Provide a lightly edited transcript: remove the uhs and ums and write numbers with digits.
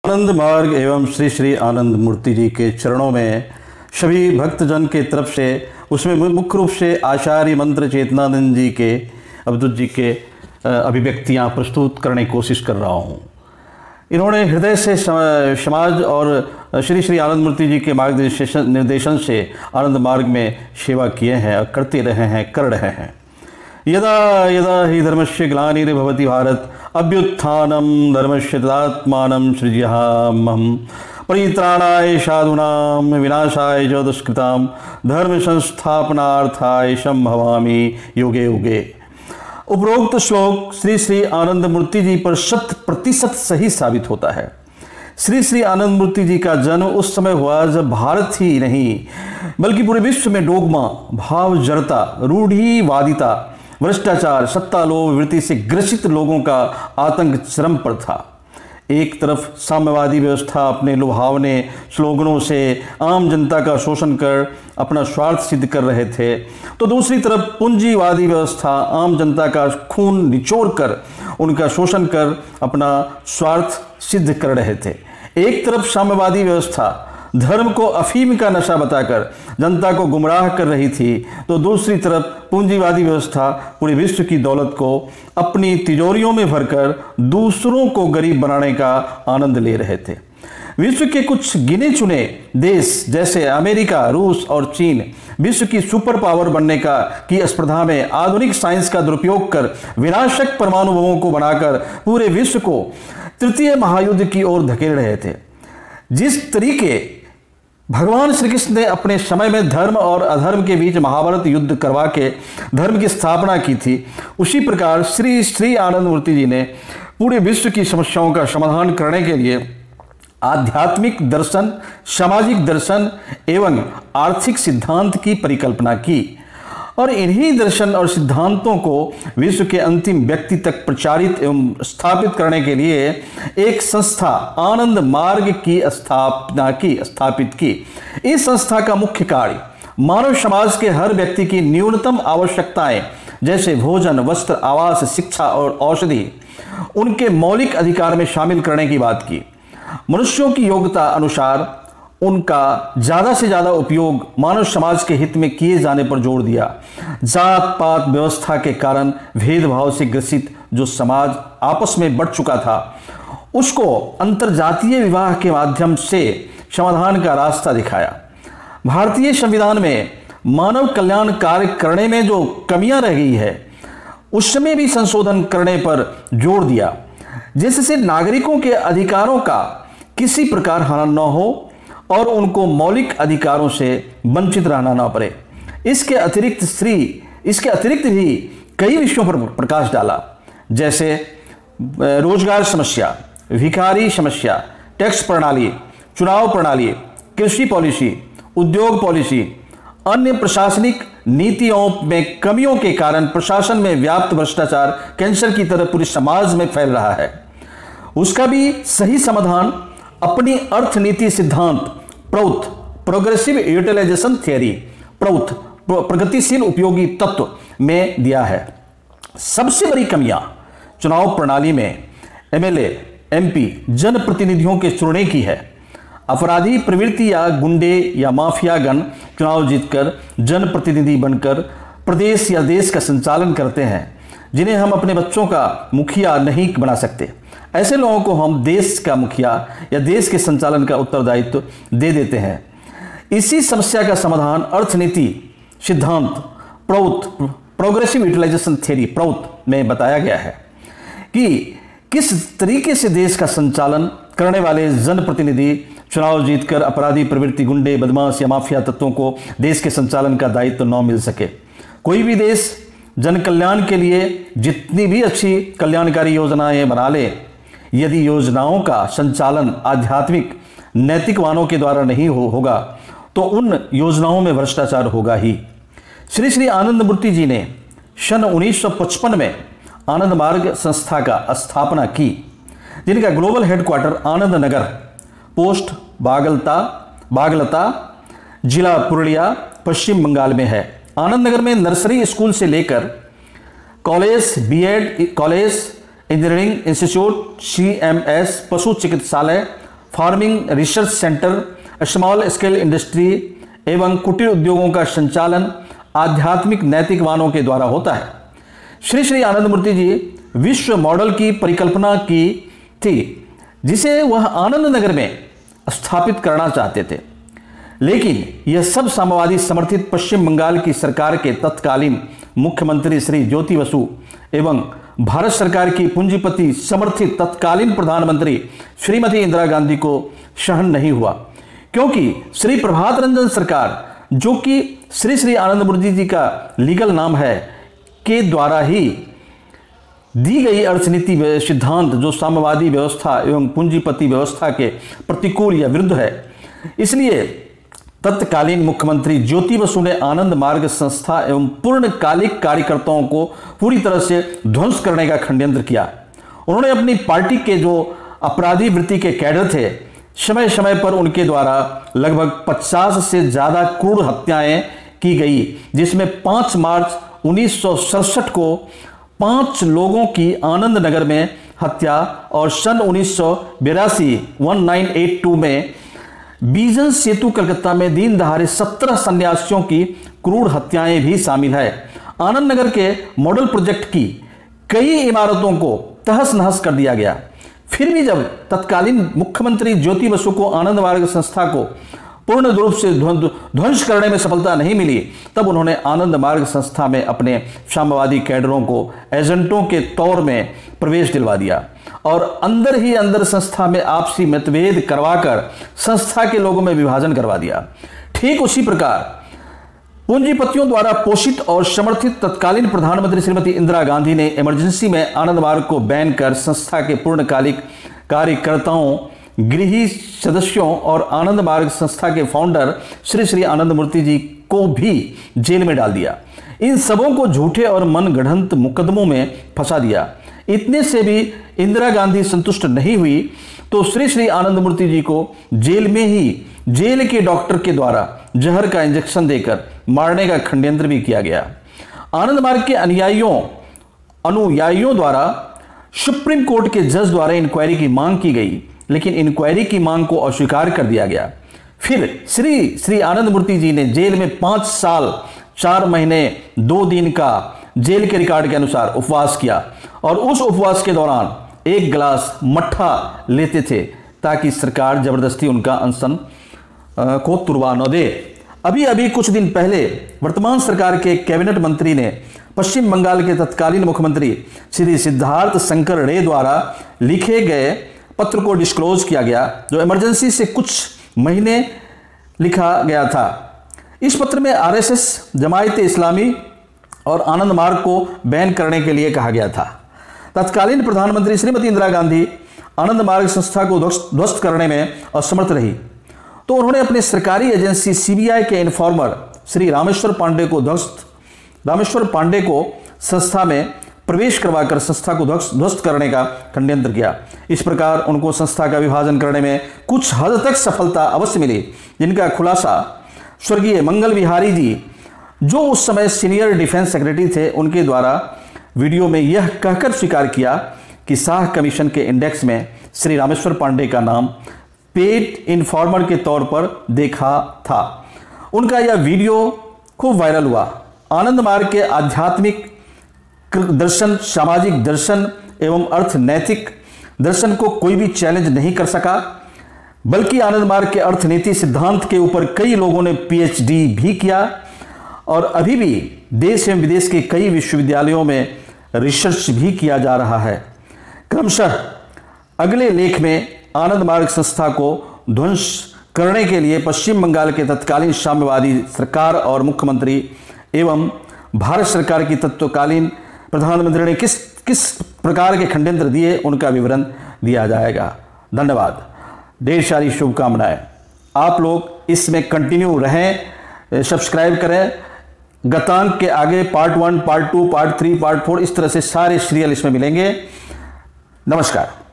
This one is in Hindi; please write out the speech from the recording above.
आनंद मार्ग एवं श्री श्री आनंद मूर्ति जी के चरणों में सभी भक्तजन के तरफ से, उसमें मुख्य रूप से आचार्य मंत्र चेतनानंद जी के, अवधूत जी के अभिव्यक्तियाँ प्रस्तुत करने की कोशिश कर रहा हूँ। इन्होंने हृदय से समाज और श्री श्री आनंद मूर्ति जी के मार्गदर्शन निर्देशन से आनंद मार्ग में सेवा किए हैं और करते रहे हैं, कर रहे हैं। यदा यदा हि धर्मस्य ग्लानिर्भवति भारत अभ्युत्थानं धर्मस्य तदात्मानं सृज्याम्यहं परित्राणाय साधूनां विनाशाय च दुष्कृतां धर्म संस्थापनार्थाय संभवामि युगे युगे। उपरोक्त श्लोक श्री श्री आनंद मूर्ति जी पर 100% सही साबित होता है। श्री श्री आनंद मूर्ति जी का जन्म उस समय हुआ जब भारत ही नहीं बल्कि पूरे विश्व में डोगमा, भाव जड़ता, रूढ़िवादिता, भ्रष्टाचार, सत्ता लोभ वृत्ति से ग्रसित लोगों का आतंक चरम पर था। एक तरफ साम्यवादी व्यवस्था अपने लुभावने स्लोगनों से आम जनता का शोषण कर अपना स्वार्थ सिद्ध कर रहे थे, तो दूसरी तरफ पूंजीवादी व्यवस्था आम जनता का खून निचोड़ कर उनका शोषण कर अपना स्वार्थ सिद्ध कर रहे थे। एक तरफ साम्यवादी व्यवस्था धर्म को अफीम का नशा बताकर जनता को गुमराह कर रही थी, तो दूसरी तरफ पूंजीवादी व्यवस्था पूरे विश्व की दौलत को अपनी तिजोरियों में भरकर दूसरों को गरीब बनाने का आनंद ले रहे थे। विश्व के कुछ गिने चुने देश जैसे अमेरिका, रूस और चीन विश्व की सुपर पावर बनने की स्पर्धा में आधुनिक साइंस का दुरुपयोग कर विनाशक परमाणु बमों को बनाकर पूरे विश्व को तृतीय महायुद्ध की ओर धकेल रहे थे। जिस तरीके भगवान श्री कृष्ण ने अपने समय में धर्म और अधर्म के बीच महाभारत युद्ध करवा के धर्म की स्थापना की थी, उसी प्रकार श्री श्री आनंद मूर्ति जी ने पूरे विश्व की समस्याओं का समाधान करने के लिए आध्यात्मिक दर्शन, सामाजिक दर्शन एवं आर्थिक सिद्धांत की परिकल्पना की और इन्हीं दर्शन और सिद्धांतों को विश्व के अंतिम व्यक्ति तक प्रचारित एवं स्थापित करने के लिए एक संस्था आनंद मार्ग की स्थापित की। इस संस्था का मुख्य कार्य मानव समाज के हर व्यक्ति की न्यूनतम आवश्यकताएं जैसे भोजन, वस्त्र, आवास, शिक्षा और औषधि उनके मौलिक अधिकार में शामिल करने की बात की। मनुष्यों की योग्यता अनुसार उनका ज़्यादा से ज़्यादा उपयोग मानव समाज के हित में किए जाने पर जोर दिया। जात पात व्यवस्था के कारण भेदभाव से ग्रसित जो समाज आपस में बढ़ चुका था, उसको अंतरजातीय विवाह के माध्यम से समाधान का रास्ता दिखाया। भारतीय संविधान में मानव कल्याण कार्य करने में जो कमियां रह गई है, उसमें भी संशोधन करने पर जोर दिया, जिससे नागरिकों के अधिकारों का किसी प्रकार हनन न हो और उनको मौलिक अधिकारों से वंचित रहना ना पड़े। इसके अतिरिक्त भी कई विषयों पर प्रकाश डाला, जैसे रोजगार समस्या, भिखारी समस्या, टैक्स प्रणाली, चुनाव प्रणाली, कृषि पॉलिसी, उद्योग पॉलिसी, अन्य प्रशासनिक नीतियों में कमियों के कारण प्रशासन में व्याप्त भ्रष्टाचार कैंसर की तरह पूरे समाज में फैल रहा है। उसका भी सही समाधान अपनी अर्थनीति सिद्धांत प्रौथ प्रोग्रेसिव यूटिलाइजेशन थियरी प्रौथ प्रगतिशील उपयोगी तत्व में दिया है। सबसे बड़ी कमियां चुनाव प्रणाली में एमएलए, एमपी जनप्रतिनिधियों के चुनने की है। अपराधी प्रवृत्ति या गुंडे या माफियागण चुनाव जीतकर जनप्रतिनिधि बनकर प्रदेश या देश का संचालन करते हैं, जिन्हें हम अपने बच्चों का मुखिया नहीं बना सकते। ऐसे लोगों को हम देश का मुखिया या देश के संचालन का उत्तरदायित्व दे देते हैं। इसी समस्या का समाधान अर्थनीति सिद्धांत प्रौथ प्रोग्रेसिव यूटिलाइजेशन थियरी प्रौथ में बताया गया है कि किस तरीके से देश का संचालन करने वाले जनप्रतिनिधि चुनाव जीतकर अपराधी प्रवृत्ति, गुंडे, बदमाश या माफिया तत्वों को देश के संचालन का दायित्व न मिल सके। कोई भी देश जन कल्याण के लिए जितनी भी अच्छी कल्याणकारी योजनाएं बना ले, यदि योजनाओं का संचालन आध्यात्मिक नैतिकवानों के द्वारा नहीं होगा तो उन योजनाओं में भ्रष्टाचार होगा ही। श्री श्री आनंद मूर्ति जी ने सन 1955 में आनंद मार्ग संस्था का स्थापना की, जिनका global headquarter Anand Nagar, post बागलता, जिला पुरुलिया, पश्चिम बंगाल में है। आनंद नगर में नर्सरी स्कूल से लेकर college, B Ed college, engineering institute, CMS, पशु चिकित्सालय, farming research centre, small scale industry एवं कुटीर उद्योगों का संचालन आध्यात्मिक नैतिकवानों के द्वारा होता है। श्री श्री आनंद मूर्ति जी विश्व मॉडल की परिकल्पना की थी जिसे वह आनंद नगर में स्थापित करना चाहते थे, लेकिन यह सब साम्यवादी समर्थित पश्चिम बंगाल की सरकार के तत्कालीन मुख्यमंत्री श्री ज्योति बसु एवं भारत सरकार की पूंजीपति समर्थित तत्कालीन प्रधानमंत्री श्रीमती इंदिरा गांधी को सहन नहीं हुआ, क्योंकि श्री प्रभात रंजन सरकार, जो कि श्री श्री आनंद मूर्ति जी का लीगल नाम है, के द्वारा ही दी गई अर्थनीति सिद्धांत जो साम्यवादी व्यवस्था एवं पूंजीपति व्यवस्था के प्रतिकूल या विरुद्ध है। इसलिए तत्कालीन मुख्यमंत्री ज्योति बसु ने आनंद मार्ग संस्था एवं पूर्णकालिक कार्यकर्ताओं को पूरी तरह से ध्वंस करने का षड्यंत्र किया। उन्होंने अपनी पार्टी के जो अपराधी वृत्ति के कैडर थे, समय समय पर उनके द्वारा लगभग 50 से ज्यादा क्रूर हत्याएं की गई, जिसमें 5 मार्च 1967 को 5 लोगों की आनंद नगर में हत्या और सन 1982 में बीजन सेतु कलकत्ता में दिन दहाड़े 17 सन्यासियों की क्रूर हत्याएं भी शामिल है। आनंद नगर के मॉडल प्रोजेक्ट की कई इमारतों को तहस नहस कर दिया गया। फिर भी जब तत्कालीन मुख्यमंत्री ज्योति बसु को आनंद मार्ग संस्था को पूर्ण रूप से ध्वंस करने में सफलता नहीं मिली, तब उन्होंने आनंद मार्ग संस्था में अपने साम्यवादी कैडरों को एजेंटों के तौर में प्रवेश दिलवा दिया और अंदर ही अंदर संस्था में आपसी मतभेद करवाकर संस्था के लोगों में विभाजन करवा दिया। ठीक उसी प्रकार पूंजीपतियों द्वारा पोषित और समर्थित तत्कालीन प्रधानमंत्री श्रीमती इंदिरा गांधी ने इमरजेंसी में आनंद मार्ग को बैन कर संस्था के पूर्णकालिक कार्यकर्ताओं, गृही सदस्यों और आनंद मार्ग संस्था के फाउंडर श्री श्री आनंद मूर्ति जी को भी जेल में डाल दिया। इन सबों को झूठे और मनगढ़ंत मुकदमों में फंसा दिया। इतने से भी इंदिरा गांधी संतुष्ट नहीं हुई तो श्री श्री आनंद मूर्ति जी को जेल में ही जेल के डॉक्टर के द्वारा जहर का इंजेक्शन देकर मारने का षड्यंत्र भी किया गया। आनंद मार्ग के अनुयायियों द्वारा सुप्रीम कोर्ट के जज द्वारा इंक्वायरी की मांग की गई, लेकिन इंक्वायरी की मांग को अस्वीकार कर दिया गया। फिर श्री श्री आनंद मूर्ति जी ने जेल में 5 साल 4 महीने 2 दिन का जेल के रिकॉर्ड के अनुसार उपवास किया और उस उपवास के दौरान 1 गिलास मट्ठा लेते थे ताकि सरकार जबरदस्ती उनका अनशन को तुड़वा न दे। अभी कुछ दिन पहले वर्तमान सरकार के कैबिनेट मंत्री ने पश्चिम बंगाल के तत्कालीन मुख्यमंत्री श्री सिद्धार्थ शंकर रे द्वारा लिखे गए पत्र को डिस्क्लोज किया गया, जो इमरजेंसी से कुछ महीने लिखा गया था। इस पत्र में आरएसएस, जमायत इस्लामी और आनंद मार्ग को बैन करने के लिए कहा गया था। तत्कालीन प्रधानमंत्री श्रीमती इंदिरा गांधी आनंद मार्ग संस्था को ध्वस्त करने में असमर्थ रही, तो उन्होंने अपने सरकारी एजेंसी सीबीआई के इन्फॉर्मर श्री रामेश्वर पांडे को संस्था में प्रवेश करवाकर संस्था को ध्वस्त करने का षड्यंत्र किया। इस प्रकार उनको संस्था का विभाजन करने में कुछ हद तक सफलता अवश्य मिली, जिनका खुलासा स्वर्गीय मंगल बिहारी जी, जो उस समय सीनियर डिफेंस सेक्रेटरी थे, उनके द्वारा वीडियो में यह कहकर स्वीकार किया कि शाह कमीशन के इंडेक्स में श्री रामेश्वर पांडे का नाम पेड इन्फॉर्मर के तौर पर देखा था। उनका यह वीडियो खूब वायरल हुआ। आनंद मार्ग के आध्यात्मिक दर्शन, सामाजिक दर्शन एवं अर्थ नैतिक दर्शन को कोई भी चैलेंज नहीं कर सका, बल्कि आनंद मार्ग के अर्थनीति सिद्धांत के ऊपर कई लोगों ने पीएचडी भी किया और अभी भी देश एवं विदेश के कई विश्वविद्यालयों में रिसर्च भी किया जा रहा है। क्रमशः अगले लेख में आनंद मार्ग संस्था को ध्वंस करने के लिए पश्चिम बंगाल के तत्कालीन साम्यवादी सरकार और मुख्यमंत्री एवं भारत सरकार की तत्कालीन प्रधानमंत्री ने किस प्रकार के षड्यंत्र दिए, उनका विवरण दिया जाएगा। धन्यवाद, ढेर सारी शुभकामनाएं। आप लोग इसमें कंटिन्यू रहें, सब्सक्राइब करें। गतांक के आगे पार्ट 1, पार्ट 2, पार्ट 3, पार्ट 4 इस तरह से सारे सीरियल इसमें मिलेंगे। नमस्कार।